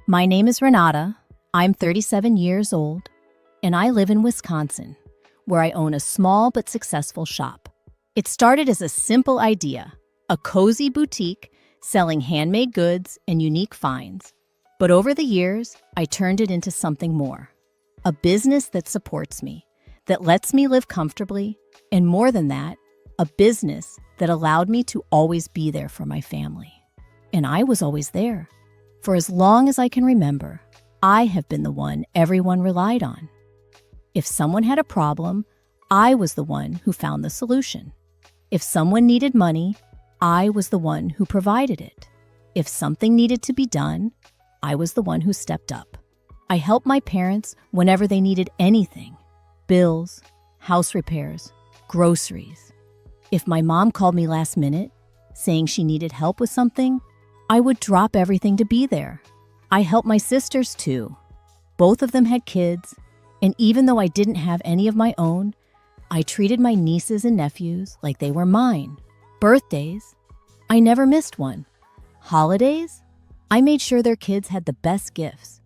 My name is Renata. I'm 37 years old, and I live in Wisconsin, where I own a small but successful shop. It started as a simple idea, a cozy boutique selling handmade goods and unique finds. But over the years, I turned it into something more. A business that supports me, that lets me live comfortably, and more than that, a business that allowed me to always be there for my family. And I was always there. For as long as I can remember, I have been the one everyone relied on. If someone had a problem, I was the one who found the solution. If someone needed money, I was the one who provided it. If something needed to be done, I was the one who stepped up. I helped my parents whenever they needed anything: bills, house repairs, groceries. If my mom called me last minute, saying she needed help with something, I would drop everything to be there. I helped my sisters too. Both of them had kids, and even though I didn't have any of my own, I treated my nieces and nephews like they were mine. Birthdays, I never missed one. Holidays, I made sure their kids had the best gifts.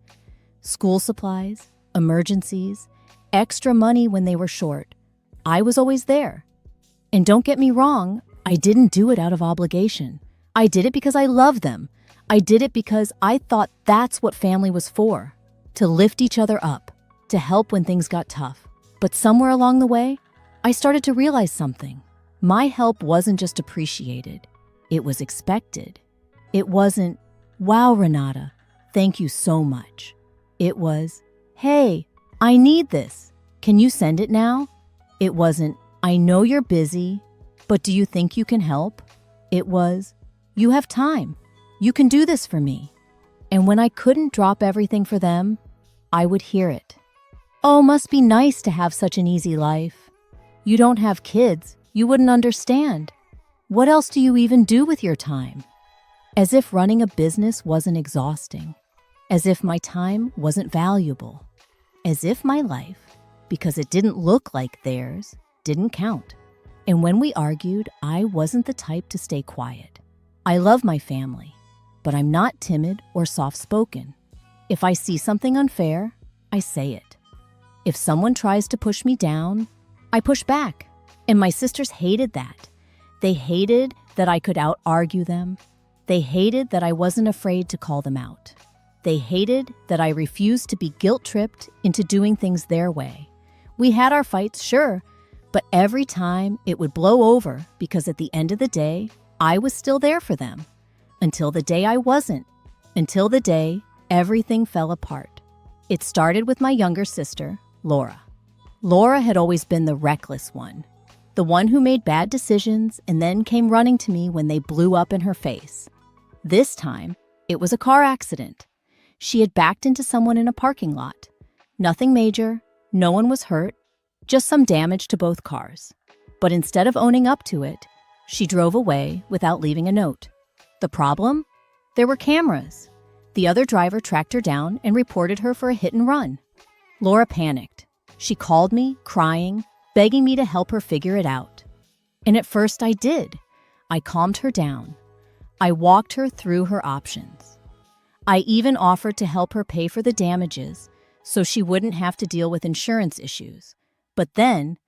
School supplies, emergencies, extra money when they were short. I was always there. And don't get me wrong, I didn't do it out of obligation. I did it because I loved them. I did it because I thought that's what family was for, to lift each other up, to help when things got tough. But somewhere along the way, I started to realize something. My help wasn't just appreciated, it was expected. It wasn't, "Wow, Renata, thank you so much." It was, "Hey, I need this. Can you send it now?" It wasn't, "I know you're busy, but do you think you can help?" It was, "You have time. You can do this for me." And when I couldn't drop everything for them, I would hear it. "Oh, must be nice to have such an easy life. You don't have kids. You wouldn't understand. What else do you even do with your time?" As if running a business wasn't exhausting. As if my time wasn't valuable. As if my life, because it didn't look like theirs, didn't count. And when we argued, I wasn't the type to stay quiet. I love my family, but I'm not timid or soft-spoken. If I see something unfair, I say it. If someone tries to push me down, I push back. And my sisters hated that. They hated that I could out-argue them. They hated that I wasn't afraid to call them out. They hated that I refused to be guilt-tripped into doing things their way. We had our fights, sure, but every time it would blow over because at the end of the day, I was still there for them. Until the day I wasn't. Until the day everything fell apart. It started with my younger sister, Laura. Laura had always been the reckless one. The one who made bad decisions and then came running to me when they blew up in her face. This time, it was a car accident. She had backed into someone in a parking lot. Nothing major, no one was hurt, just some damage to both cars. But instead of owning up to it, she drove away without leaving a note. The problem? There were cameras. The other driver tracked her down and reported her for a hit and run. Laura panicked. She called me, crying, begging me to help her figure it out. And at first I did. I calmed her down. I walked her through her options. I even offered to help her pay for the damages so she wouldn't have to deal with insurance issues. But then,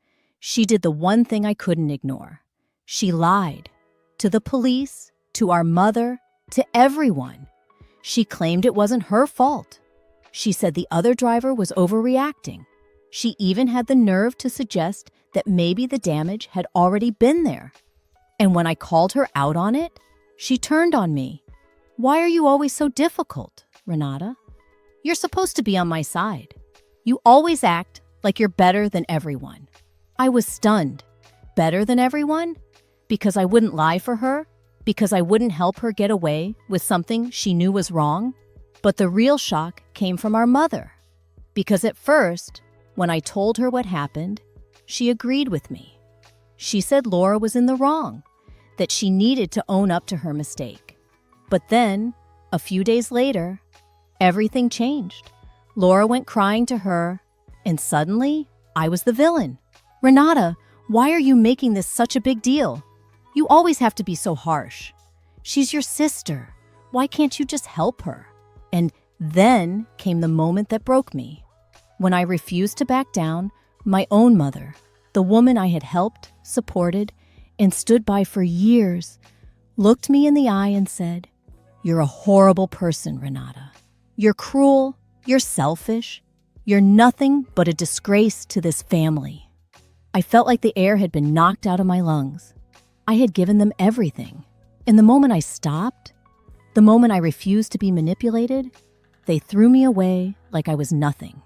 she did the one thing I couldn't ignore. She lied. To the police, to our mother, to everyone. She claimed it wasn't her fault. She said the other driver was overreacting. She even had the nerve to suggest that maybe the damage had already been there. And when I called her out on it, she turned on me. "Why are you always so difficult, Renata? You're supposed to be on my side. You always act like you're better than everyone." I was stunned. Better than everyone? Because I wouldn't lie for her? Because I wouldn't help her get away with something she knew was wrong? But the real shock came from our mother. Because at first, when I told her what happened, she agreed with me. She said Laura was in the wrong, that she needed to own up to her mistake. But then, a few days later, everything changed. Laura went crying to her, and suddenly, I was the villain. "Renata, why are you making this such a big deal? You always have to be so harsh. She's your sister. Why can't you just help her?" And Then came the moment that broke me. When I refused to back down, my own mother, the woman I had helped, supported, and stood by for years, looked me in the eye and said, "You're a horrible person, Renata. You're cruel, you're selfish, you're nothing but a disgrace to this family." I felt like the air had been knocked out of my lungs. I had given them everything. And the moment I stopped, the moment I refused to be manipulated, they threw me away like I was nothing.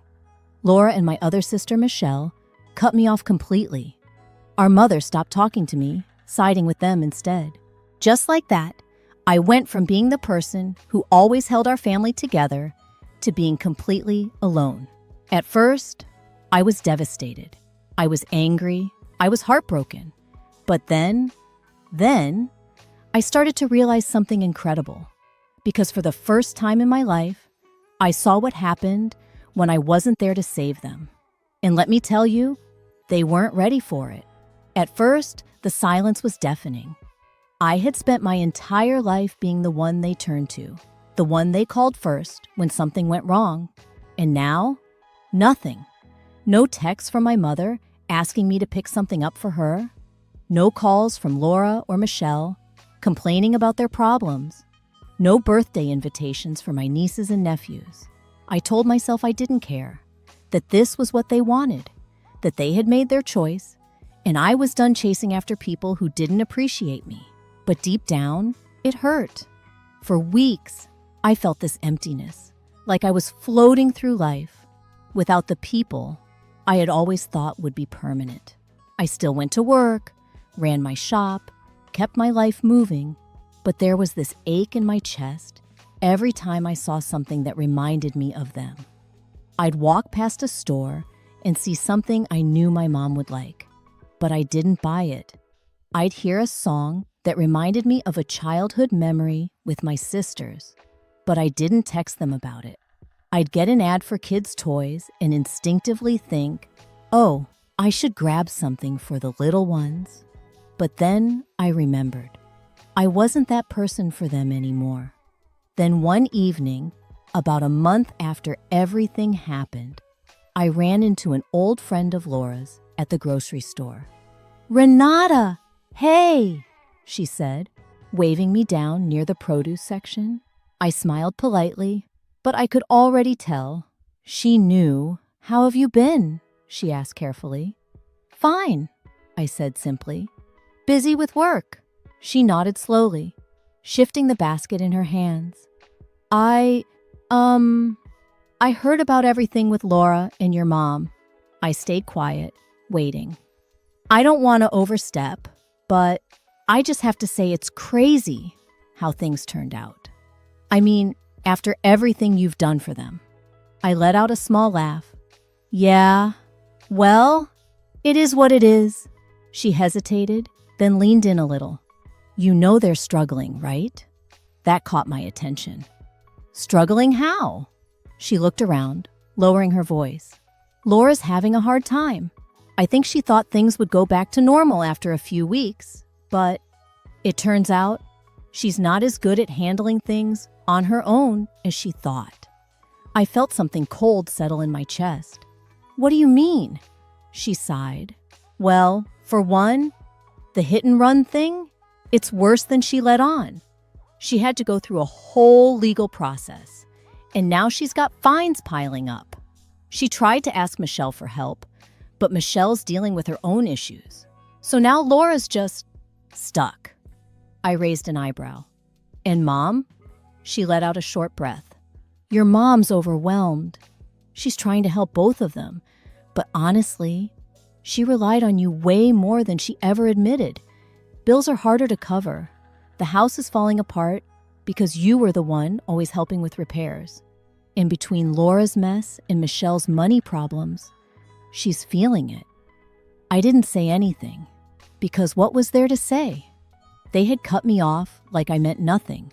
Laura and my other sister, Michelle, cut me off completely. Our mother stopped talking to me, siding with them instead. Just like that, I went from being the person who always held our family together to being completely alone. At first, I was devastated. I was angry. I was heartbroken. But then, I started to realize something incredible. Because for the first time in my life, I saw what happened when I wasn't there to save them. And let me tell you, they weren't ready for it. At first, the silence was deafening. I had spent my entire life being the one they turned to, the one they called first when something went wrong. And now, nothing. No texts from my mother asking me to pick something up for her. No calls from Laura or Michelle complaining about their problems. No birthday invitations for my nieces and nephews. I told myself I didn't care, that this was what they wanted, that they had made their choice, and I was done chasing after people who didn't appreciate me. But deep down, it hurt. For weeks, I felt this emptiness, like I was floating through life without the people I had always thought would be permanent. I still went to work, ran my shop, kept my life moving, but there was this ache in my chest every time I saw something that reminded me of them. I'd walk past a store and see something I knew my mom would like, but I didn't buy it. I'd hear a song that reminded me of a childhood memory with my sisters, but I didn't text them about it. I'd get an ad for kids' toys and instinctively think, "Oh, I should grab something for the little ones." But then I remembered. I wasn't that person for them anymore. Then one evening, about a month after everything happened, I ran into an old friend of Laura's at the grocery store. "Renata, hey," she said, waving me down near the produce section. I smiled politely, but I could already tell she knew. "How have you been?" she asked carefully. "Fine," I said simply. "Busy with work." She nodded slowly, shifting the basket in her hands. I heard about everything with Laura and your mom." I stayed quiet, waiting. "I don't want to overstep, but I just have to say it's crazy how things turned out. I mean, after everything you've done for them." I let out a small laugh. "Yeah, well, it is what it is." She hesitated, then leaned in a little. "You know they're struggling, right?" That caught my attention. "Struggling how?" She looked around, lowering her voice. "Laura's having a hard time. I think she thought things would go back to normal after a few weeks, but it turns out she's not as good at handling things on her own as she thought." I felt something cold settle in my chest. "What do you mean?" She sighed. "Well, for one, the hit and run thing, it's worse than she let on. She had to go through a whole legal process, and now she's got fines piling up. She tried to ask Michelle for help, but Michelle's dealing with her own issues. So now Laura's just stuck." I raised an eyebrow. "And Mom?" She let out a short breath. "Your mom's overwhelmed. She's trying to help both of them, but honestly, she relied on you way more than she ever admitted. Bills are harder to cover. The house is falling apart because you were the one always helping with repairs. And between Laura's mess and Michelle's money problems, she's feeling it." I didn't say anything, because what was there to say? They had cut me off like I meant nothing.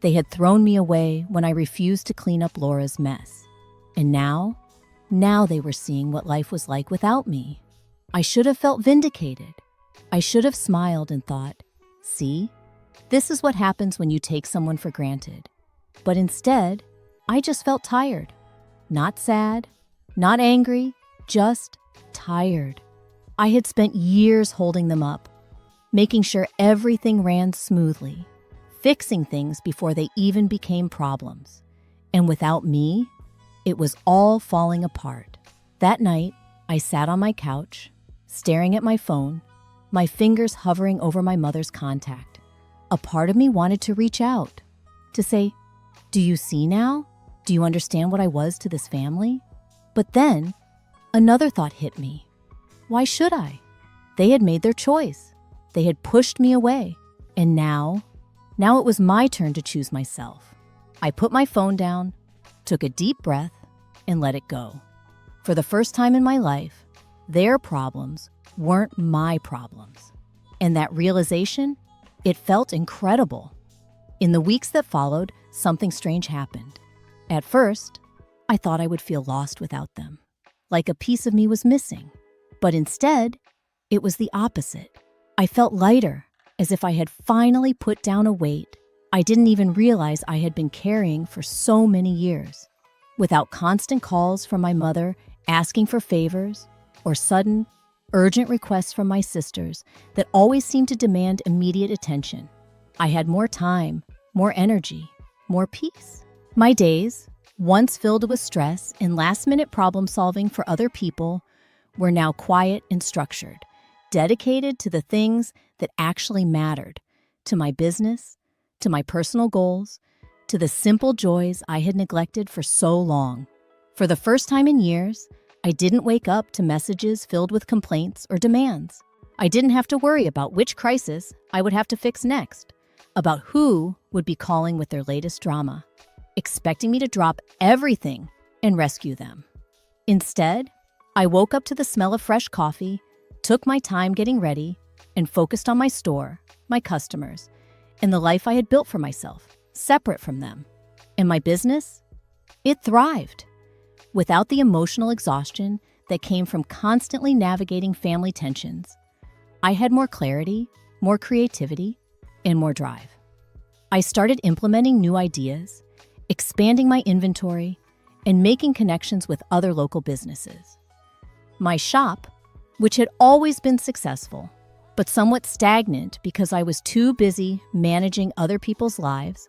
They had thrown me away when I refused to clean up Laura's mess. And now they were seeing what life was like without me. I should have felt vindicated. I should have smiled and thought, "See, this is what happens when you take someone for granted." But instead, I just felt tired. Not sad, not angry, just tired. I had spent years holding them up, making sure everything ran smoothly, fixing things before they even became problems. And without me, it was all falling apart. That night, I sat on my couch, staring at my phone, my fingers hovering over my mother's contact. A part of me wanted to reach out, to say, "Do you see now? Do you understand what I was to this family?" But then, another thought hit me. Why should I? They had made their choice. They had pushed me away. And now it was my turn to choose myself. I put my phone down, took a deep breath, and let it go. For the first time in my life, their problems weren't my problems. And that realization, it felt incredible. In the weeks that followed, something strange happened. At first, I thought I would feel lost without them, like a piece of me was missing. But instead, it was the opposite. I felt lighter, as if I had finally put down a weight I didn't even realize I had been carrying for so many years. Without constant calls from my mother asking for favors, or sudden, urgent requests from my sisters that always seemed to demand immediate attention, I had more time, more energy, more peace. My days, once filled with stress and last-minute problem solving for other people, were now quiet and structured, dedicated to the things that actually mattered, to my business, to my personal goals, to the simple joys I had neglected for so long. For the first time in years, I didn't wake up to messages filled with complaints or demands. I didn't have to worry about which crisis I would have to fix next, about who would be calling with their latest drama, expecting me to drop everything and rescue them. Instead, I woke up to the smell of fresh coffee, took my time getting ready, and focused on my store, my customers, and the life I had built for myself, separate from them. And my business? It thrived. Without the emotional exhaustion that came from constantly navigating family tensions, I had more clarity, more creativity, and more drive. I started implementing new ideas, expanding my inventory, and making connections with other local businesses. My shop, which had always been successful, but somewhat stagnant because I was too busy managing other people's lives,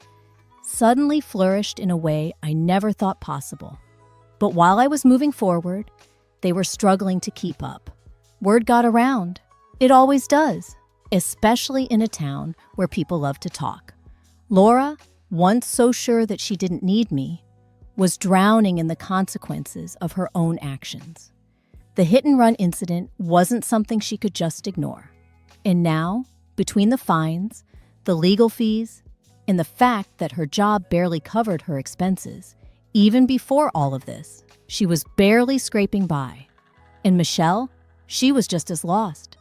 suddenly flourished in a way I never thought possible. But while I was moving forward, they were struggling to keep up. Word got around. It always does, especially in a town where people love to talk. Laura, once so sure that she didn't need me, was drowning in the consequences of her own actions. The hit-and-run incident wasn't something she could just ignore. And now, between the fines, the legal fees, and the fact that her job barely covered her expenses, even before all of this, she was barely scraping by. And Michelle, she was just as lost.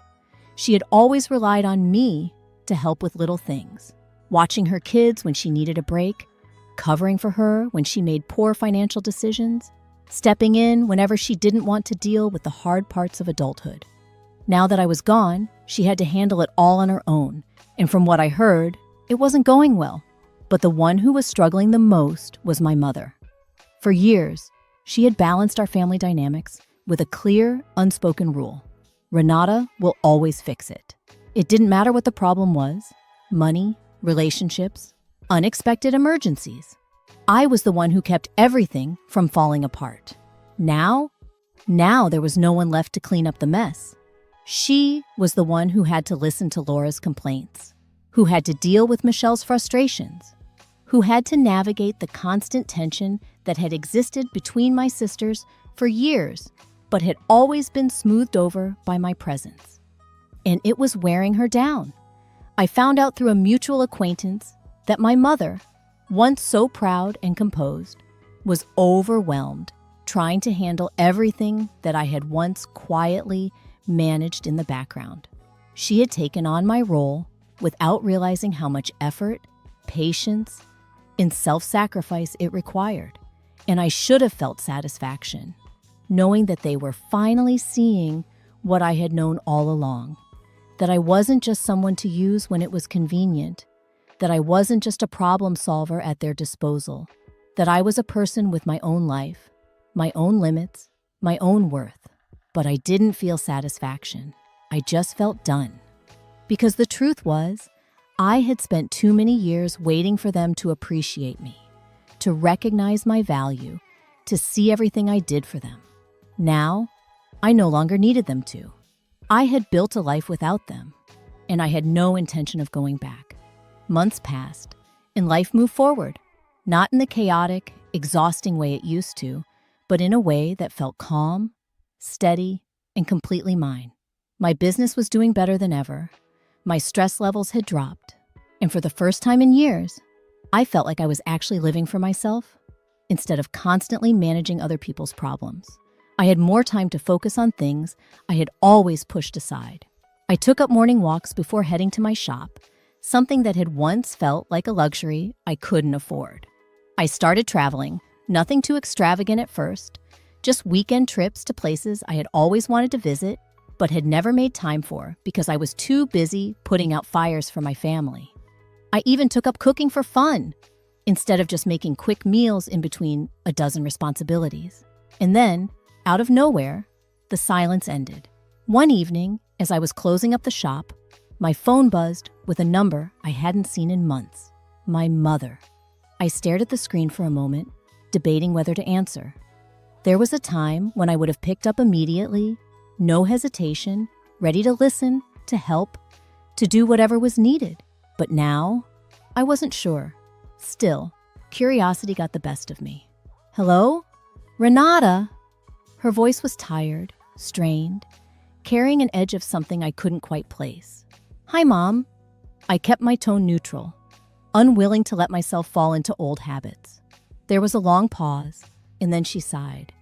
She had always relied on me to help with little things, watching her kids when she needed a break, covering for her when she made poor financial decisions, stepping in whenever she didn't want to deal with the hard parts of adulthood. Now that I was gone, she had to handle it all on her own, and from what I heard, it wasn't going well. But the one who was struggling the most was my mother. For years, she had balanced our family dynamics with a clear, unspoken rule. Renata will always fix it. It didn't matter what the problem was: money, relationships, unexpected emergencies. I was the one who kept everything from falling apart. Now there was no one left to clean up the mess. She was the one who had to listen to Laura's complaints, who had to deal with Michelle's frustrations, who had to navigate the constant tension that had existed between my sisters for years, but had always been smoothed over by my presence. And it was wearing her down. I found out through a mutual acquaintance that my mother, once so proud and composed, was overwhelmed trying to handle everything that I had once quietly managed in the background. She had taken on my role without realizing how much effort, patience, and self-sacrifice it required. And I should have felt satisfaction, knowing that they were finally seeing what I had known all along, that I wasn't just someone to use when it was convenient, that I wasn't just a problem solver at their disposal, that I was a person with my own life, my own limits, my own worth. But I didn't feel satisfaction. I just felt done. Because the truth was, I had spent too many years waiting for them to appreciate me, to recognize my value, to see everything I did for them. Now, I no longer needed them to. I had built a life without them, and I had no intention of going back. Months passed, and life moved forward, not in the chaotic, exhausting way it used to, but in a way that felt calm, steady, and completely mine. My business was doing better than ever. My stress levels had dropped, and for the first time in years, I felt like I was actually living for myself instead of constantly managing other people's problems. I had more time to focus on things I had always pushed aside. I took up morning walks before heading to my shop, something that had once felt like a luxury I couldn't afford. I started traveling, nothing too extravagant at first, just weekend trips to places I had always wanted to visit, but had never made time for because I was too busy putting out fires for my family. I even took up cooking for fun, instead of just making quick meals in between a dozen responsibilities. And then, out of nowhere, the silence ended. One evening, as I was closing up the shop, my phone buzzed with a number I hadn't seen in months. My mother. I stared at the screen for a moment, debating whether to answer. There was a time when I would have picked up immediately, no hesitation, ready to listen, to help, to do whatever was needed. But now, I wasn't sure. Still, curiosity got the best of me. "Hello? Renata?" Her voice was tired, strained, carrying an edge of something I couldn't quite place. "Hi, Mom." I kept my tone neutral, unwilling to let myself fall into old habits. There was a long pause, and then she sighed.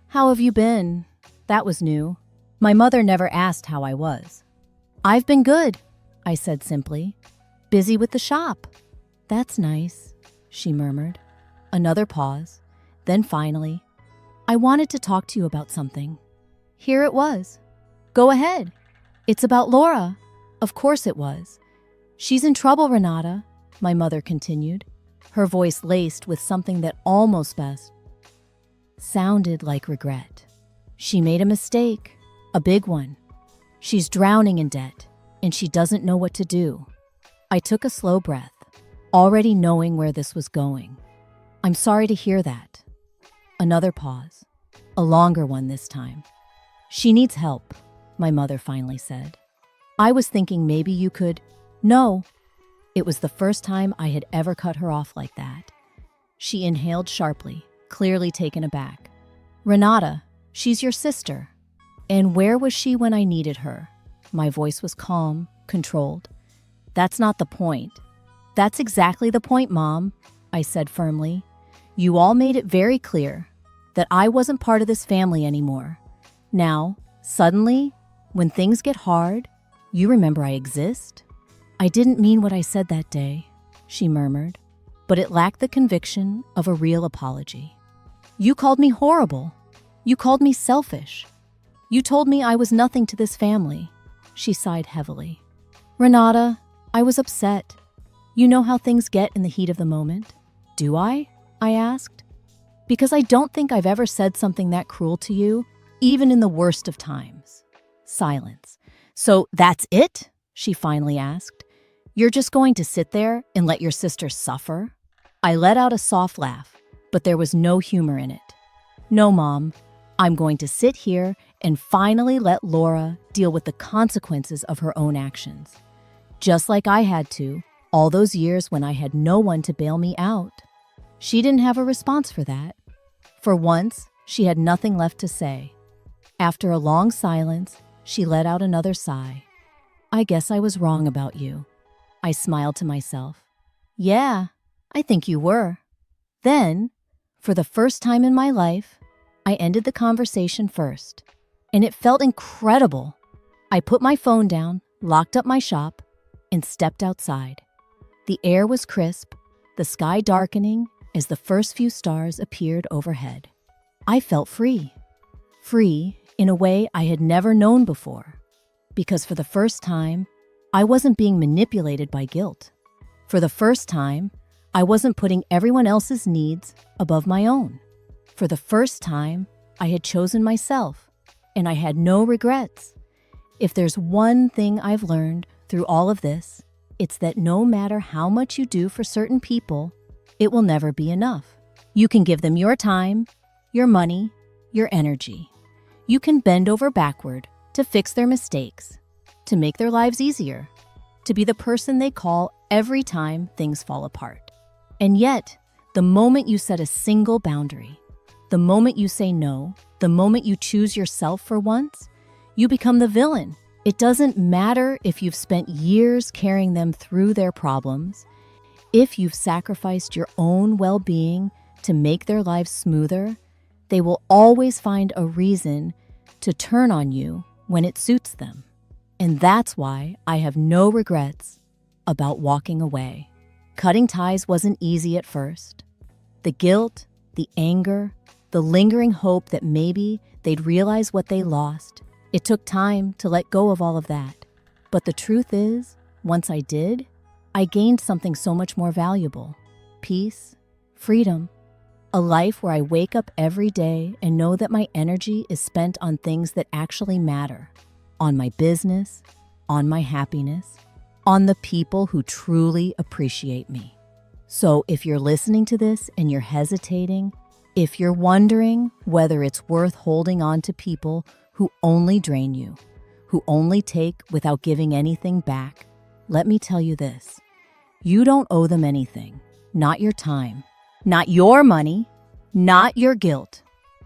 "How have you been?" That was new. My mother never asked how I was. "I've been good," I said simply. "Busy with the shop." "That's nice," she murmured. Another pause. Then finally, "I wanted to talk to you about something." Here it was. "Go ahead." "It's about Laura." Of course it was. "She's in trouble, Renata," my mother continued, her voice laced with something that almost sounded like regret. "She made a mistake. A big one. She's drowning in debt, and she doesn't know what to do." I took a slow breath, already knowing where this was going. "I'm sorry to hear that." Another pause, a longer one this time. "She needs help," my mother finally said. "I was thinking maybe you could—" "No." It was the first time I had ever cut her off like that. She inhaled sharply, clearly taken aback. "Renata, she's your sister." "And where was she when I needed her?" My voice was calm, controlled. "That's not the point." "That's exactly the point, Mom," I said firmly. "You all made it very clear that I wasn't part of this family anymore. Now, suddenly, when things get hard, you remember I exist?" "I didn't mean what I said that day," she murmured, but it lacked the conviction of a real apology. "You called me horrible. You called me selfish. You told me I was nothing to this family." She sighed heavily. "Renata, I was upset. You know how things get in the heat of the moment." "Do I?" I asked. "Because I don't think I've ever said something that cruel to you, even in the worst of times." Silence. "So that's it?" she finally asked. "You're just going to sit there and let your sister suffer?" I let out a soft laugh, but there was no humor in it. "No, Mom. I'm going to sit here and finally let Laura deal with the consequences of her own actions. Just like I had to, all those years when I had no one to bail me out." She didn't have a response for that. For once, she had nothing left to say. After a long silence, she let out another sigh. "I guess I was wrong about you." I smiled to myself. "Yeah, I think you were." Then, for the first time in my life, I ended the conversation first, and it felt incredible. I put my phone down, locked up my shop, and stepped outside. The air was crisp, the sky darkening as the first few stars appeared overhead. I felt free. Free in a way I had never known before, because for the first time, I wasn't being manipulated by guilt. For the first time, I wasn't putting everyone else's needs above my own. For the first time, I had chosen myself, and I had no regrets. If there's one thing I've learned through all of this, it's that no matter how much you do for certain people, it will never be enough. You can give them your time, your money, your energy. You can bend over backward to fix their mistakes, to make their lives easier, to be the person they call every time things fall apart. And yet, the moment you set a single boundary, the moment you say no, the moment you choose yourself for once, you become the villain. It doesn't matter if you've spent years carrying them through their problems. If you've sacrificed your own well-being to make their lives smoother, they will always find a reason to turn on you when it suits them. And that's why I have no regrets about walking away. Cutting ties wasn't easy at first. The guilt, the anger, the lingering hope that maybe they'd realize what they lost. It took time to let go of all of that. But the truth is, once I did, I gained something so much more valuable. Peace, freedom, a life where I wake up every day and know that my energy is spent on things that actually matter. On my business, on my happiness, on the people who truly appreciate me. So if you're listening to this and you're hesitating, if you're wondering whether it's worth holding on to people who only drain you, who only take without giving anything back, let me tell you this. You don't owe them anything, not your time, not your money, not your guilt.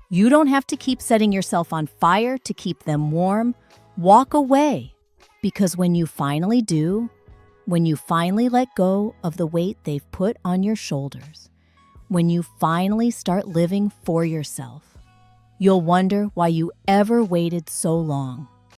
You don't have to keep setting yourself on fire to keep them warm. Walk away. Because when you finally do, when you finally let go of the weight they've put on your shoulders, when you finally start living for yourself, you'll wonder why you ever waited so long.